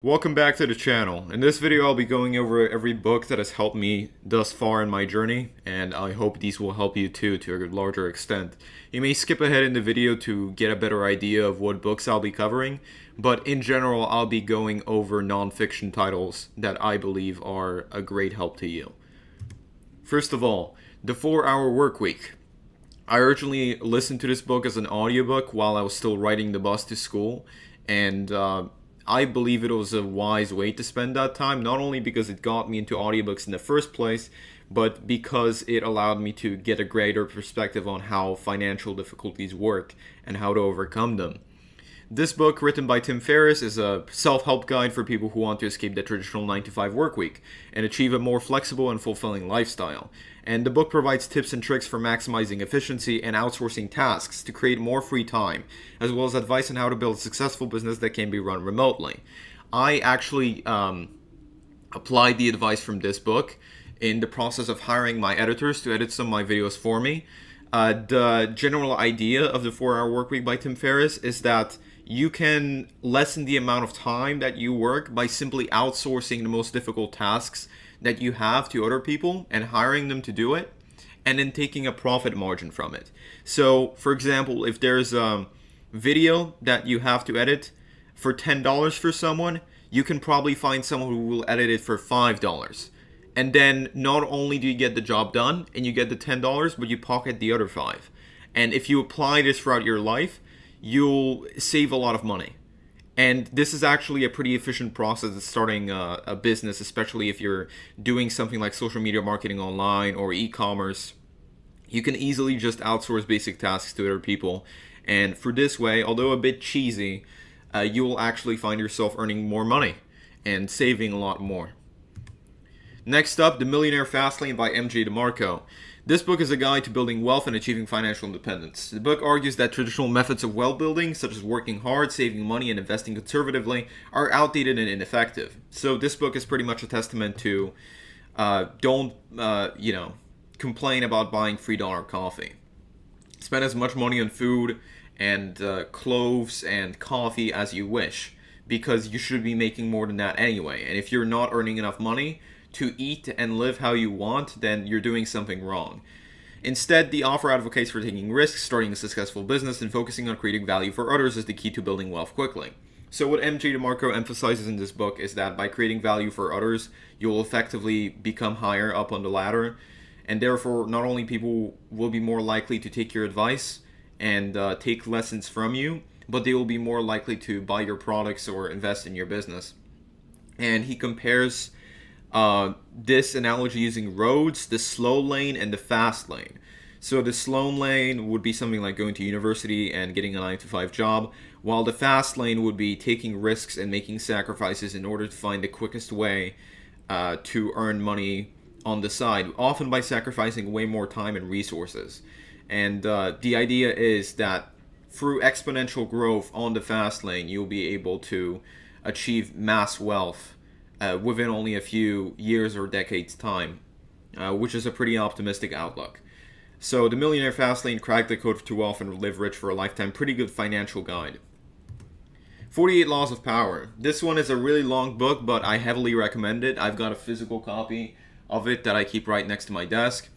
Welcome back to the channel. In this video I'll be going over every book that has helped me thus far in my journey, and I hope these will help you too to a larger extent. You may skip ahead in the video to get a better idea of what books I'll be covering, but in general I'll be going over non-fiction titles that I believe are a great help to you. First of all, The 4-Hour Workweek. I originally listened to this book as an audiobook while I was still riding the bus to school, and I believe it was a wise way to spend that time, not only because it got me into audiobooks in the first place, but because it allowed me to get a greater perspective on how financial difficulties work and how to overcome them. This book, written by Tim Ferriss, is a self-help guide for people who want to escape the traditional 9-to-5 work week and achieve a more flexible and fulfilling lifestyle. And the book provides tips and tricks for maximizing efficiency and outsourcing tasks to create more free time, as well as advice on how to build a successful business that can be run remotely. I actually applied the advice from this book in the process of hiring my editors to edit some of my videos for me. The general idea of the 4-Hour Workweek by Tim Ferriss is that you can lessen the amount of time that you work by simply outsourcing the most difficult tasks that you have to other people and hiring them to do it, and then taking a profit margin from it. So, for example, if there's a video that you have to edit for $10 for someone, you can probably find someone who will edit it for $5. And then not only do you get the job done and you get the $10, but you pocket the other $5. And if you apply this throughout your life, you'll save a lot of money. And this is actually a pretty efficient process of starting a business, especially if you're doing something like social media marketing online or e-commerce. You can easily just outsource basic tasks to other people. And for this way, although a bit cheesy, you will actually find yourself earning more money and saving a lot more. Next up, The Millionaire Fastlane by MJ DeMarco. This book is a guide to building wealth and achieving financial independence. The book argues that traditional methods of wealth building, such as working hard, saving money, and investing conservatively, are outdated and ineffective. So this book is pretty much a testament to don't complain about buying $3 coffee. Spend as much money on food and clothes and coffee as you wish, because you should be making more than that anyway. And if you're not earning enough money to eat and live how you want, then you're doing something wrong. Instead, the author advocates for taking risks, starting a successful business, and focusing on creating value for others is the key to building wealth quickly. So what MJ DeMarco emphasizes in this book is that by creating value for others, you'll effectively become higher up on the ladder, and therefore not only people will be more likely to take your advice and take lessons from you, but they will be more likely to buy your products or invest in your business. And he compares this analogy using roads, the slow lane and the fast lane. So the slow lane would be something like going to university and getting a 9-to-5 job, while the fast lane would be taking risks and making sacrifices in order to find the quickest way to earn money on the side, often by sacrificing way more time and resources. And the idea is that through exponential growth on the fast lane, you'll be able to achieve mass wealth within only a few years or decades time, which is a pretty optimistic outlook. So The Millionaire Fastlane, Crack the Code to Wealth and Live Rich for a Lifetime, pretty good financial guide. 48 Laws of Power. This one is a really long book, but I heavily recommend it. I've got a physical copy of it that I keep right next to my desk.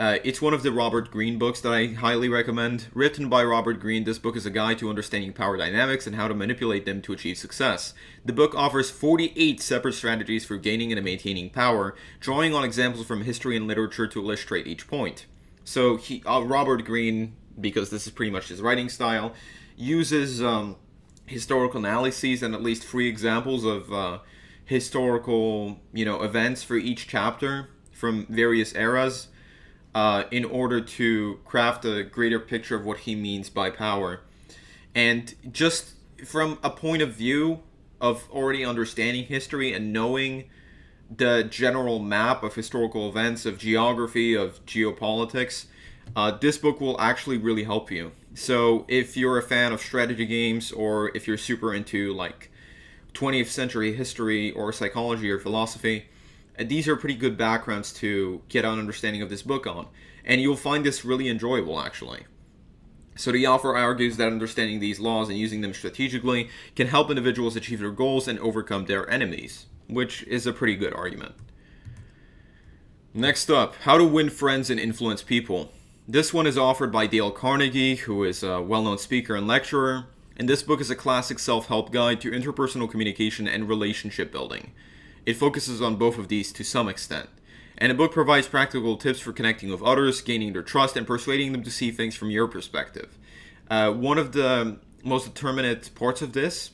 It's one of the Robert Greene books that I highly recommend. Written by Robert Greene, this book is a guide to understanding power dynamics and how to manipulate them to achieve success. The book offers 48 separate strategies for gaining and maintaining power, drawing on examples from history and literature to illustrate each point. So Robert Greene, because this is pretty much his writing style, uses historical analyses and at least 3 examples of historical events for each chapter from various eras, in order to craft a greater picture of what he means by power. And just from a point of view of already understanding history and knowing the general map of historical events, of geography, of geopolitics, this book will actually really help you. So if you're a fan of strategy games, or if you're super into like 20th century history or psychology or philosophy, these are pretty good backgrounds to get an understanding of this book on. And you'll find this really enjoyable, actually. So the author argues that understanding these laws and using them strategically can help individuals achieve their goals and overcome their enemies, which is a pretty good argument. Next up, how to win friends and influence people. This one is offered by Dale Carnegie, who is a well-known speaker and lecturer, and this book is a classic self-help guide to interpersonal communication and relationship building. It focuses on both of these to some extent. And the book provides practical tips for connecting with others, gaining their trust, and persuading them to see things from your perspective. One of the most determinate parts of this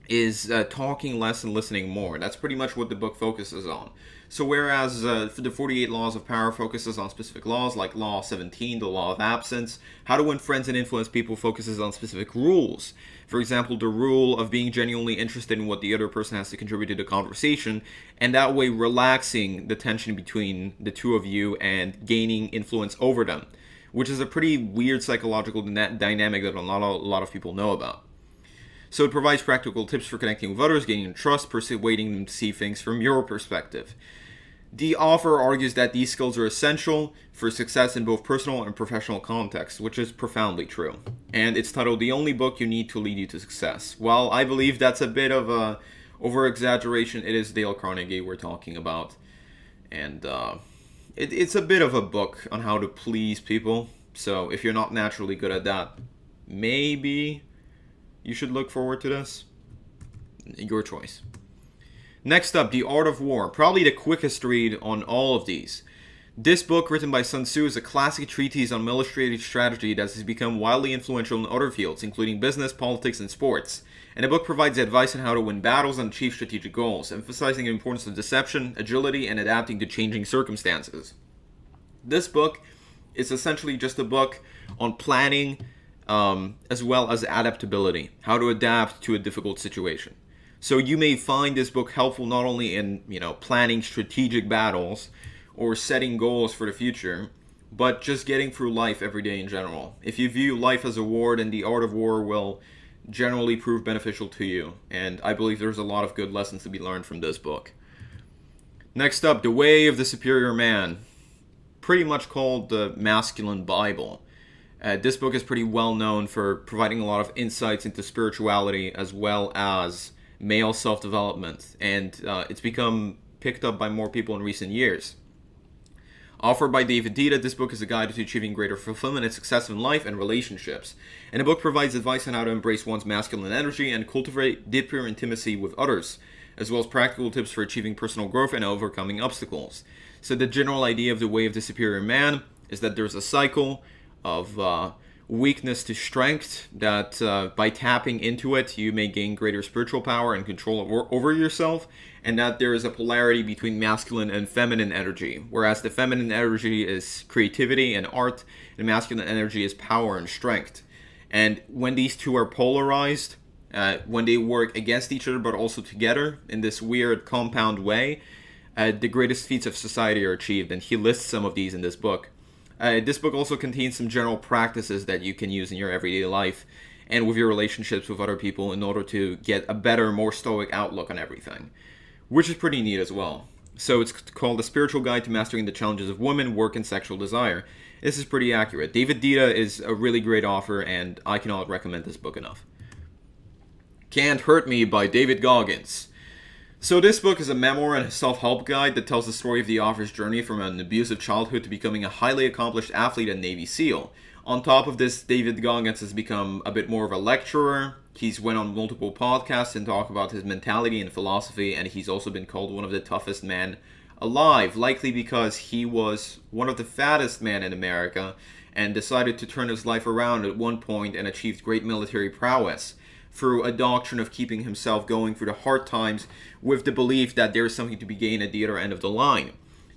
is talking less and listening more. That's pretty much what the book focuses on. So whereas the 48 Laws of Power focuses on specific laws, like Law 17, the Law of Absence, How to Win Friends and Influence People focuses on specific rules. For example, the rule of being genuinely interested in what the other person has to contribute to the conversation, and that way relaxing the tension between the two of you and gaining influence over them, which is a pretty weird psychological dynamic that not a lot of people know about. So it provides practical tips for connecting with others, gaining trust, persuading them to see things from your perspective. The author argues that these skills are essential for success in both personal and professional contexts, which is profoundly true. And it's titled The Only Book You Need to Lead You to Success. While I believe that's a bit of a over-exaggeration, it is Dale Carnegie we're talking about. And it's a bit of a book on how to please people. So if you're not naturally good at that, maybe you should look forward to this. Your choice. Next up, The Art of War, probably the quickest read on all of these. This book, written by Sun Tzu, is a classic treatise on military strategy that has become wildly influential in other fields, including business, politics, and sports. And the book provides advice on how to win battles and achieve strategic goals, emphasizing the importance of deception, agility, and adapting to changing circumstances. This book is essentially just a book on planning, as well as adaptability, how to adapt to a difficult situation. So you may find this book helpful not only in, planning strategic battles or setting goals for the future, but just getting through life every day in general. If you view life as a war, then The Art of War will generally prove beneficial to you. And I believe there's a lot of good lessons to be learned from this book. Next up, The Way of the Superior Man, pretty much called the Masculine Bible. This book is pretty well known for providing a lot of insights into spirituality as well as male self-development, and it's become picked up by more people in recent years. Offered by David Dita, this book is a guide to achieving greater fulfillment and success in life and relationships. And the book provides advice on how to embrace one's masculine energy and cultivate deeper intimacy with others, as well as practical tips for achieving personal growth and overcoming obstacles. So the general idea of the Way of the Superior Man is that there's a cycle of weakness to strength, that by tapping into it, you may gain greater spiritual power and control over yourself, and that there is a polarity between masculine and feminine energy, whereas the feminine energy is creativity and art, and masculine energy is power and strength. And when these two are polarized, when they work against each other but also together in this weird compound way, the greatest feats of society are achieved, and he lists some of these in this book. This book also contains some general practices that you can use in your everyday life and with your relationships with other people in order to get a better, more stoic outlook on everything, which is pretty neat as well. So it's called A Spiritual Guide to Mastering the Challenges of Women, Work, and Sexual Desire. This is pretty accurate. David Dita is a really great author, and I cannot recommend this book enough. Can't Hurt Me by David Goggins. So this book is a memoir and a self-help guide that tells the story of the author's journey from an abusive childhood to becoming a highly accomplished athlete and Navy SEAL. On top of this, David Goggins has become a bit more of a lecturer. He's went on multiple podcasts and talked about his mentality and philosophy, and he's also been called one of the toughest men alive, likely because he was one of the fattest men in America and decided to turn his life around at one point and achieved great military prowess through a doctrine of keeping himself going through the hard times with the belief that there is something to be gained at the other end of the line.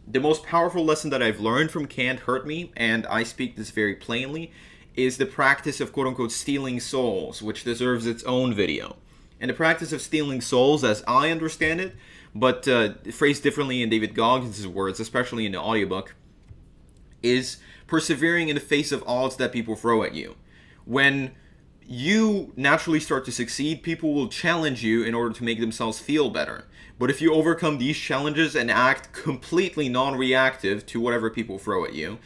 The most powerful lesson that I've learned from Can't Hurt Me, and I speak this very plainly, is the practice of quote-unquote stealing souls, which deserves its own video. And the practice of stealing souls, as I understand it, but phrased differently in David Goggins' words, especially in the audiobook, is persevering in the face of odds that people throw at you. When you naturally start to succeed, people will challenge you in order to make themselves feel better. But if you overcome these challenges and act completely non-reactive to whatever people throw at you,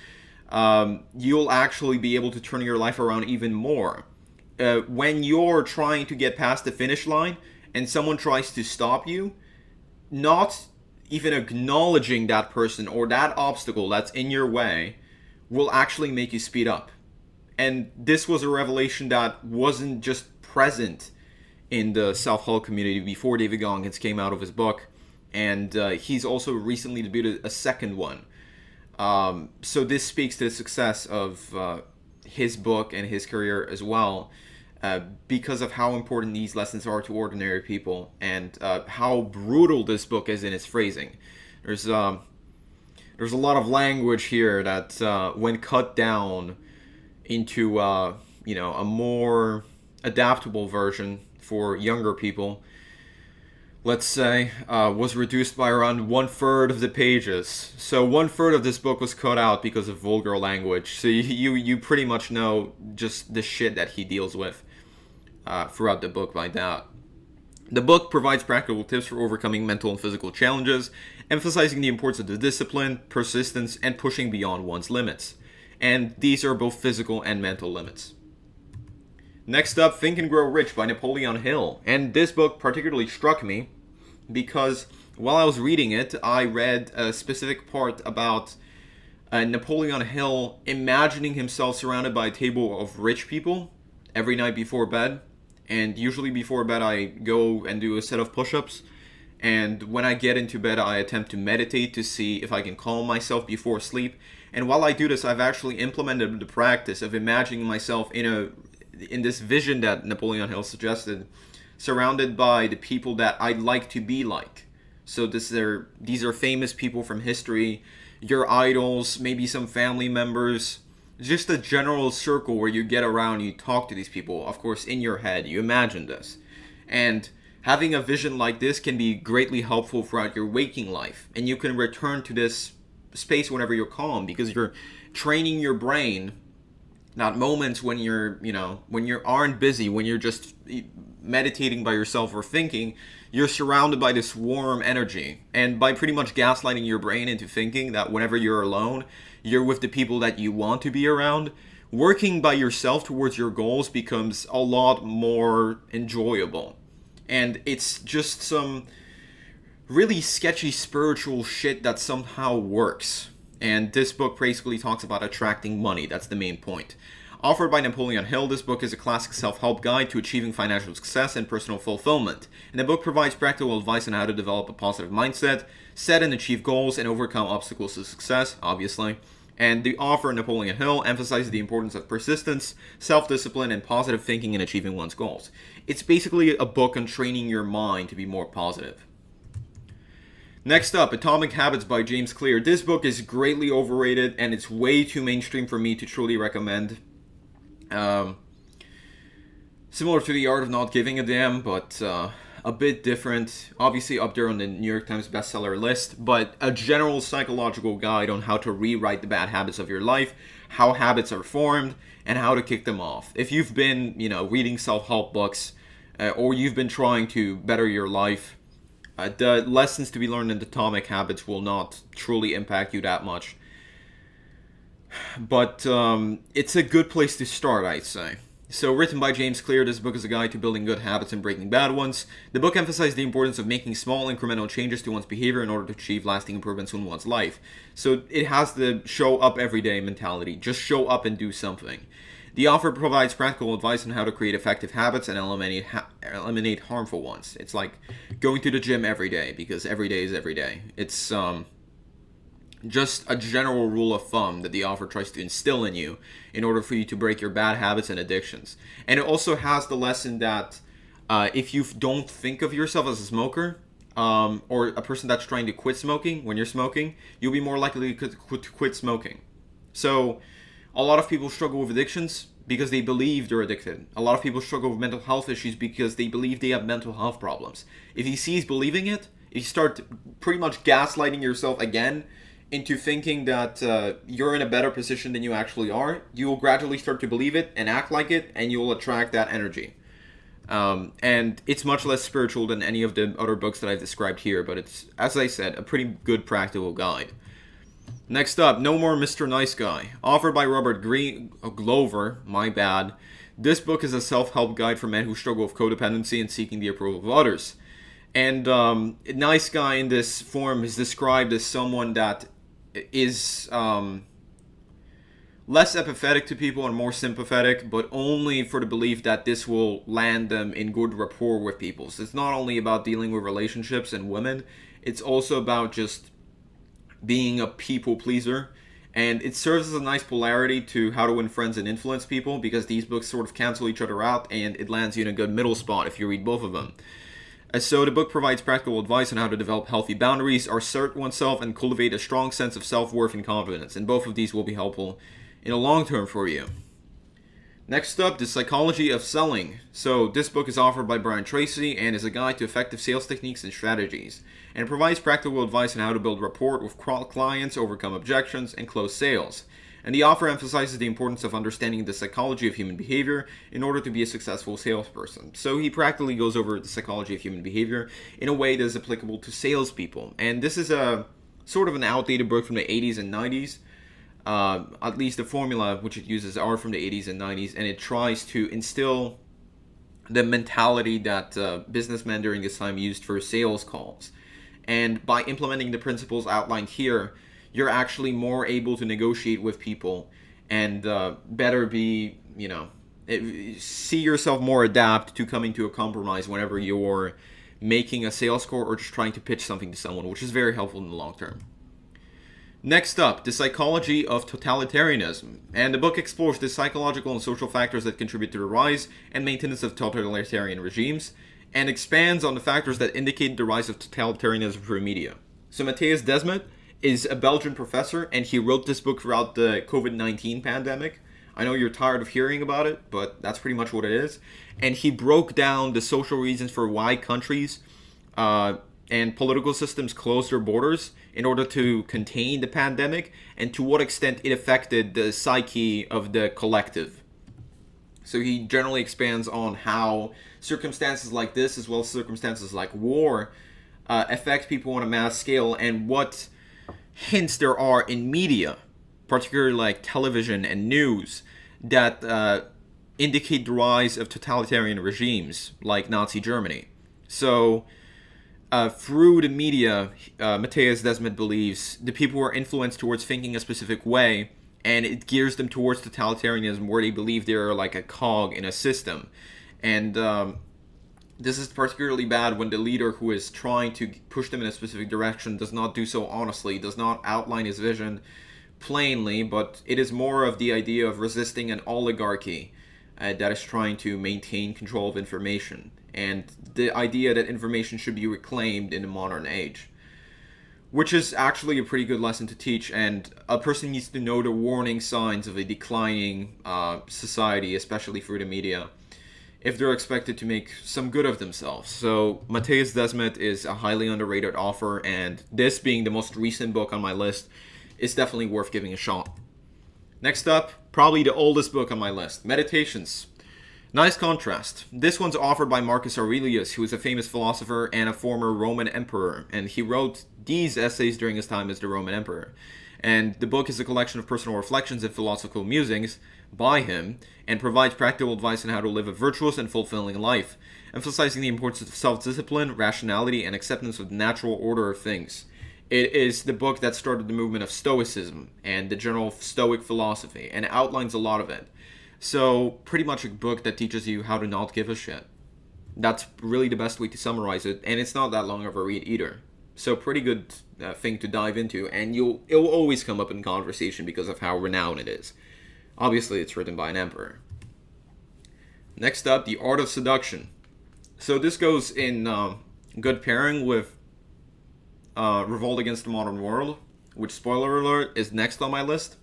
you'll actually be able to turn your life around even more. When you're trying to get past the finish line and someone tries to stop you, not even acknowledging that person or that obstacle that's in your way will actually make you speed up. And this was a revelation that wasn't just present in the self-help community before David Goggins came out of his book, and he's also recently debuted a second one. So this speaks to the success of his book and his career as well, because of how important these lessons are to ordinary people, and how brutal this book is in its phrasing. There's a lot of language here that, when cut down into a more adaptable version for younger people, let's say, was reduced by around 1/3 of the pages. So 1/3 of this book was cut out because of vulgar language. So you pretty much know just the shit that he deals with throughout the book by that. The book provides practical tips for overcoming mental and physical challenges, emphasizing the importance of the discipline, persistence, and pushing beyond one's limits. And these are both physical and mental limits. Next up, Think and Grow Rich by Napoleon Hill. And this book particularly struck me because while I was reading it, I read a specific part about Napoleon Hill imagining himself surrounded by a table of rich people every night before bed. And usually before bed, I go and do a set of push-ups. And when I get into bed, I attempt to meditate to see if I can calm myself before sleep. And while I do this, I've actually implemented the practice of imagining myself in this vision that Napoleon Hill suggested, surrounded by the people that I'd like to be like. So these are famous people from history, your idols, maybe some family members, just a general circle where you get around, you talk to these people. Of course, in your head, you imagine this. And having a vision like this can be greatly helpful throughout your waking life. And you can return to this space whenever you're calm, because you're training your brain. Not moments when when you aren't busy, when you're just meditating by yourself or thinking, you're surrounded by this warm energy. And by pretty much gaslighting your brain into thinking that whenever you're alone, you're with the people that you want to be around, working by yourself towards your goals becomes a lot more enjoyable. And it's just some really sketchy spiritual shit that somehow works. And this book basically talks about attracting money. That's the main point. Offered by Napoleon Hill, this book is a classic self-help guide to achieving financial success and personal fulfillment. And the book provides practical advice on how to develop a positive mindset, set and achieve goals, and overcome obstacles to success, obviously. And the author, Napoleon Hill, emphasizes the importance of persistence, self-discipline, and positive thinking in achieving one's goals. It's basically a book on training your mind to be more positive. Next up, Atomic Habits by James Clear. This book is greatly overrated, and it's way too mainstream for me to truly recommend. Similar to The Art of Not Giving a Damn, but a bit different. Obviously up there on the New York Times bestseller list, but a general psychological guide on how to rewrite the bad habits of your life, how habits are formed, and how to kick them off. If you've been, reading self-help books, or you've been trying to better your life, the lessons to be learned in Atomic Habits will not truly impact you that much. But it's a good place to start, I'd say. So, written by James Clear, this book is a guide to building good habits and breaking bad ones. The book emphasizes the importance of making small incremental changes to one's behavior in order to achieve lasting improvements in one's life. So it has the show up every day mentality. Just show up and do something. The author provides practical advice on how to create effective habits and eliminate harmful ones. It's like going to the gym every day, because every day is every day. It's just a general rule of thumb that the author tries to instill in you in order for you to break your bad habits and addictions. And it also has the lesson that if you don't think of yourself as a smoker, or a person that's trying to quit smoking when you're smoking, you'll be more likely to quit smoking. So a lot of people struggle with addictions because they believe they're addicted. A lot of people struggle with mental health issues because they believe they have mental health problems. If you cease believing it, if you start pretty much gaslighting yourself again into thinking that you're in a better position than you actually are, you will gradually start to believe it and act like it, and you will attract that energy. And it's much less spiritual than any of the other books that I've described here, but it's, as I said, a pretty good practical guide. Next up, No More Mr. Nice Guy, offered by Robert Glover, my bad. This book is a self-help guide for men who struggle with codependency and seeking the approval of others. And nice guy in this form is described as someone that is less empathetic to people and more sympathetic, but only for the belief that this will land them in good rapport with people. So it's not only about dealing with relationships and women, it's also about just being a people pleaser. And it serves as a nice polarity to How to Win Friends and Influence People, because these books sort of cancel each other out, and it lands you in a good middle spot if you read both of them. So the book provides practical advice on how to develop healthy boundaries, assert oneself, and cultivate a strong sense of self-worth and confidence. And both of these will be helpful in the long term for you. Next up, The Psychology of Selling. So this book is offered by Brian Tracy and is a guide to effective sales techniques and strategies. And it provides practical advice on how to build rapport with clients, overcome objections, and close sales. And the author emphasizes the importance of understanding the psychology of human behavior in order to be a successful salesperson. So he practically goes over the psychology of human behavior in a way that is applicable to salespeople. And this is a sort of an outdated book from the 80s and 90s. At least the formula which it uses are from the 80s and 90s, and it tries to instill the mentality that businessmen during this time used for sales calls. And by implementing the principles outlined here, you're actually more able to negotiate with people and better be, see yourself more adapt to coming to a compromise whenever you're making a sales call or just trying to pitch something to someone, which is very helpful in the long term. Next up, The Psychology of Totalitarianism. And the book explores the psychological and social factors that contribute to the rise and maintenance of totalitarian regimes, and expands on the factors that indicate the rise of totalitarianism through media. So Matthias Desmet is a Belgian professor, and he wrote this book throughout the COVID-19 pandemic. I know you're tired of hearing about it, but that's pretty much what it is. And he broke down the social reasons for why countries and political systems closed their borders in order to contain the pandemic, and to what extent it affected the psyche of the collective. So he generally expands on how circumstances like this, as well as circumstances like war, affect people on a mass scale, and what hints there are in media, particularly like television and news, that indicate the rise of totalitarian regimes like Nazi Germany. So through the media, Matthias Desmet believes the people are influenced towards thinking a specific way, and it gears them towards totalitarianism, where they believe they're like a cog in a system. And this is particularly bad when the leader who is trying to push them in a specific direction does not do so honestly, does not outline his vision plainly, but it is more of the idea of resisting an oligarchy that is trying to maintain control of information, and the idea that information should be reclaimed in the modern age, which is actually a pretty good lesson to teach. And a person needs to know the warning signs of a declining society, especially through the media, if they're expected to make some good of themselves. So Matthias Desmet is a highly underrated author, and this being the most recent book on my list is definitely worth giving a shot. Next up, probably the oldest book on my list, Meditations. Nice contrast. This one's offered by Marcus Aurelius, who is a famous philosopher and a former Roman emperor, and he wrote these essays during his time as the Roman emperor. And the book is a collection of personal reflections and philosophical musings by him, and provides practical advice on how to live a virtuous and fulfilling life, emphasizing the importance of self-discipline, rationality, and acceptance of the natural order of things. It is the book that started the movement of Stoicism and the general Stoic philosophy, and outlines a lot of it. So, pretty much a book that teaches you how to not give a shit. That's really the best way to summarize it, and it's not that long of a read either. So, pretty good thing to dive into, and it'll always come up in conversation because of how renowned it is. Obviously, it's written by an emperor. Next up, The Art of Seduction. So this goes in good pairing with Revolt Against the Modern World, which, spoiler alert, is next on my list.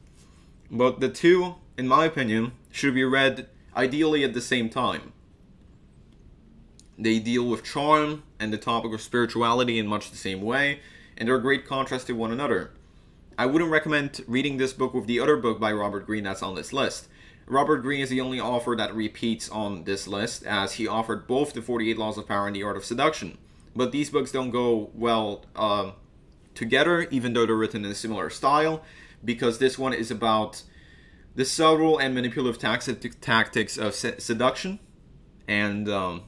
But the two, in my opinion, should be read ideally at the same time. They deal with charm and the topic of spirituality in much the same way, and they're a great contrast to one another. I wouldn't recommend reading this book with the other book by Robert Greene that's on this list. Robert Greene is the only author that repeats on this list, as he authored both The 48 Laws of Power and The Art of Seduction. But these books don't go well together, even though they're written in a similar style, because this one is about the subtle and manipulative tactics of seduction and the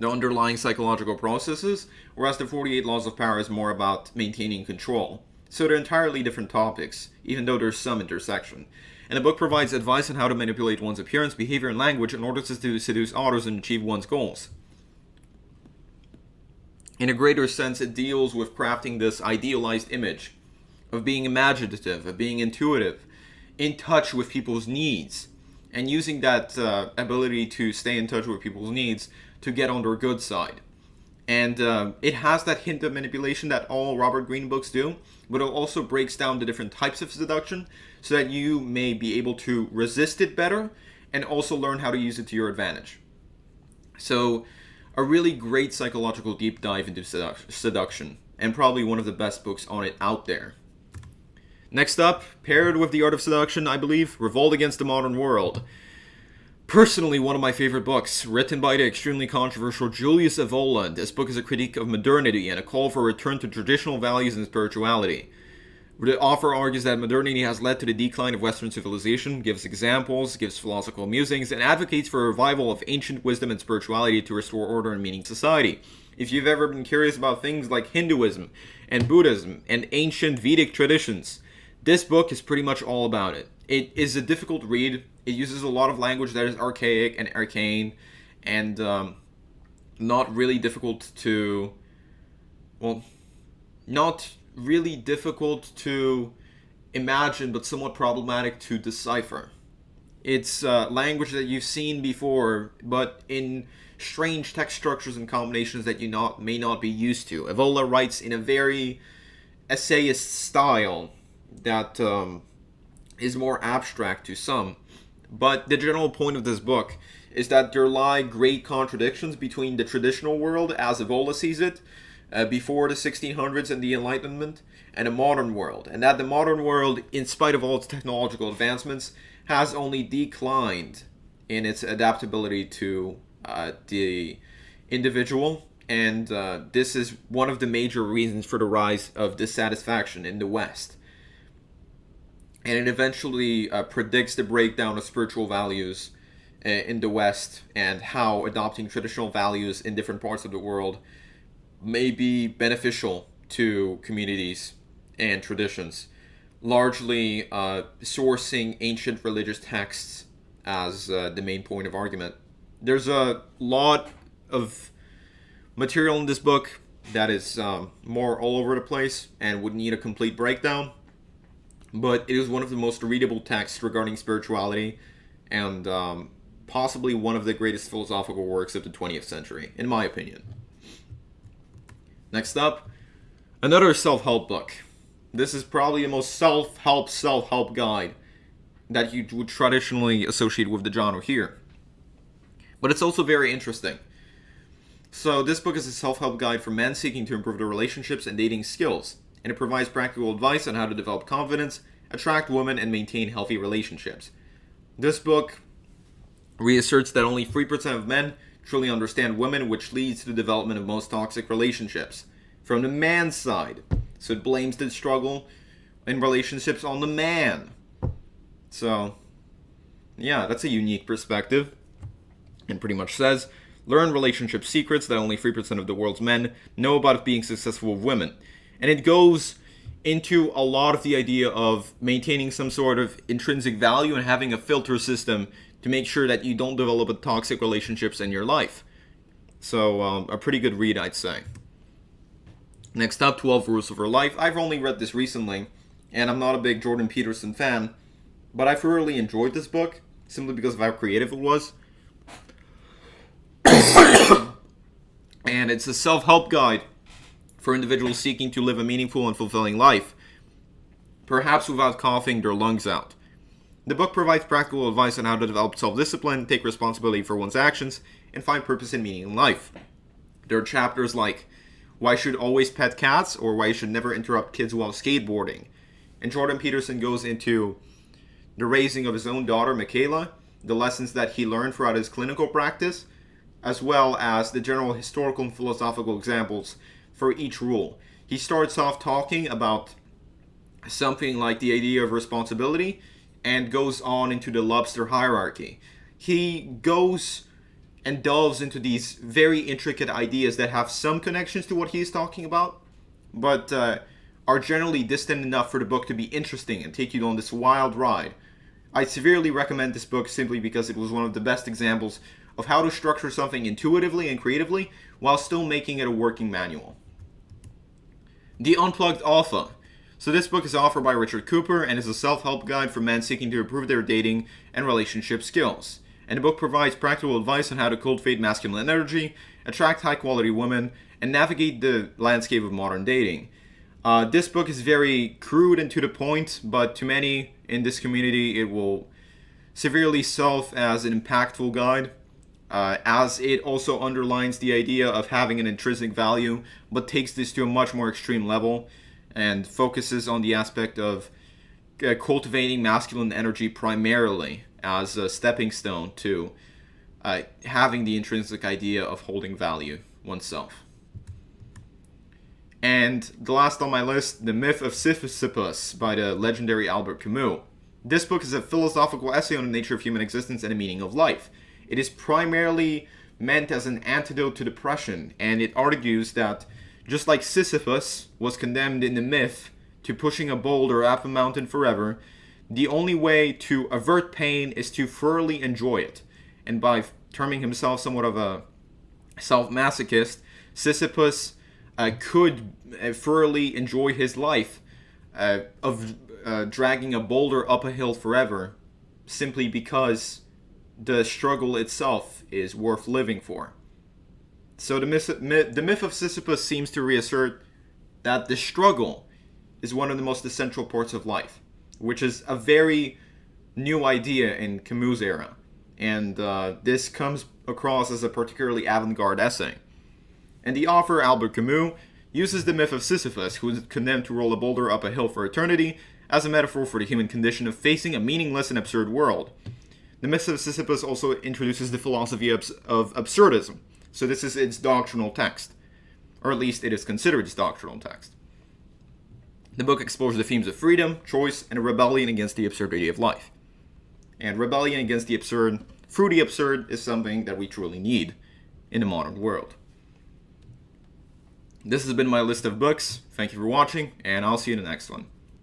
underlying psychological processes, whereas the 48 Laws of Power is more about maintaining control. So they're entirely different topics, even though there's some intersection. And the book provides advice on how to manipulate one's appearance, behavior, and language in order to seduce others and achieve one's goals. In a greater sense, it deals with crafting this idealized image of being imaginative, of being intuitive, in touch with people's needs, and using that ability to stay in touch with people's needs to get on their good side. And it has that hint of manipulation that all Robert Greene books do, but it also breaks down the different types of seduction so that you may be able to resist it better and also learn how to use it to your advantage. So, a really great psychological deep dive into seduction, and probably one of the best books on it out there. Next up, paired with The Art of Seduction, I believe, Revolt Against the Modern World. Personally, one of my favorite books, written by the extremely controversial Julius Evola. This book is a critique of modernity and a call for a return to traditional values and spirituality. The author argues that modernity has led to the decline of Western civilization, gives examples, gives philosophical musings, and advocates for a revival of ancient wisdom and spirituality to restore order and meaning to society. If you've ever been curious about things like Hinduism and Buddhism and ancient Vedic traditions, this book is pretty much all about it. It is a difficult read. It uses a lot of language that is archaic and arcane and not really difficult to, not really difficult to imagine, but somewhat problematic to decipher. It's language that you've seen before, but in strange text structures and combinations that you may not be used to. Evola writes in a very essayist style that is more abstract to some. But the general point of this book is that there lie great contradictions between the traditional world, as Evola sees it, before the 1600s and the Enlightenment, and a modern world. And that the modern world, in spite of all its technological advancements, has only declined in its adaptability to the individual. And this is one of the major reasons for the rise of dissatisfaction in the West. And it eventually predicts the breakdown of spiritual values in the West, and how adopting traditional values in different parts of the world may be beneficial to communities and traditions, largely sourcing ancient religious texts as the main point of argument. There's a lot of material in this book that is more all over the place and would need a complete breakdown, but it is one of the most readable texts regarding spirituality, and possibly one of the greatest philosophical works of the 20th century, in my opinion. Next up, another self-help book. This is probably the most self-help guide that you would traditionally associate with the genre here. But it's also very interesting. So this book is a self-help guide for men seeking to improve their relationships and dating skills, and it provides practical advice on how to develop confidence, attract women, and maintain healthy relationships. This book reasserts that only 3% of men truly understand women, which leads to the development of most toxic relationships from the man's side. So it blames the struggle in relationships on the man. So, yeah, that's a unique perspective. And pretty much says, learn relationship secrets that only 3% of the world's men know about being successful with women. And it goes into a lot of the idea of maintaining some sort of intrinsic value and having a filter system to make sure that you don't develop toxic relationships in your life. So, a pretty good read, I'd say. Next up, 12 Rules of Her Life. I've only read this recently, and I'm not a big Jordan Peterson fan, but I thoroughly enjoyed this book, simply because of how creative it was. And it's a self-help guide for individuals seeking to live a meaningful and fulfilling life, perhaps without coughing their lungs out. The book provides practical advice on how to develop self-discipline, take responsibility for one's actions, and find purpose and meaning in life. There are chapters like why you should always pet cats, or why you should never interrupt kids while skateboarding. And Jordan Peterson goes into the raising of his own daughter, Michaela, the lessons that he learned throughout his clinical practice, as well as the general historical and philosophical examples for each rule. He starts off talking about something like the idea of responsibility and goes on into the lobster hierarchy. He goes and delves into these very intricate ideas that have some connections to what he's talking about, but are generally distant enough for the book to be interesting and take you on this wild ride. I severely recommend this book simply because it was one of the best examples of how to structure something intuitively and creatively while still making it a working manual. The Unplugged Alpha. So this book is authored by Richard Cooper and is a self-help guide for men seeking to improve their dating and relationship skills. And the book provides practical advice on how to cultivate masculine energy, attract high-quality women, and navigate the landscape of modern dating. This book is very crude and to the point, but to many in this community it will severely serve as an impactful guide, as it also underlines the idea of having an intrinsic value, but takes this to a much more extreme level and focuses on the aspect of cultivating masculine energy primarily as a stepping stone to having the intrinsic idea of holding value oneself. And the last on my list, The Myth of Sisyphus by the legendary Albert Camus. This book is a philosophical essay on the nature of human existence and the meaning of life. It is primarily meant as an antidote to depression, and it argues that just like Sisyphus was condemned in the myth to pushing a boulder up a mountain forever, the only way to avert pain is to thoroughly enjoy it. And by terming himself somewhat of a self-masochist, Sisyphus could thoroughly enjoy his life of dragging a boulder up a hill forever simply because the struggle itself is worth living for. So the myth of Sisyphus seems to reassert that the struggle is one of the most essential parts of life, which is a very new idea in Camus' era. And this comes across as a particularly avant-garde essay. And the author, Albert Camus, uses the myth of Sisyphus, who is condemned to roll a boulder up a hill for eternity, as a metaphor for the human condition of facing a meaningless and absurd world. The myth of Sisyphus also introduces the philosophy of absurdism. So this is its doctrinal text, or at least it is considered its doctrinal text. The book explores the themes of freedom, choice, and a rebellion against the absurdity of life. And rebellion against the absurd, through the absurd, is something that we truly need in the modern world. This has been my list of books. Thank you for watching, and I'll see you in the next one.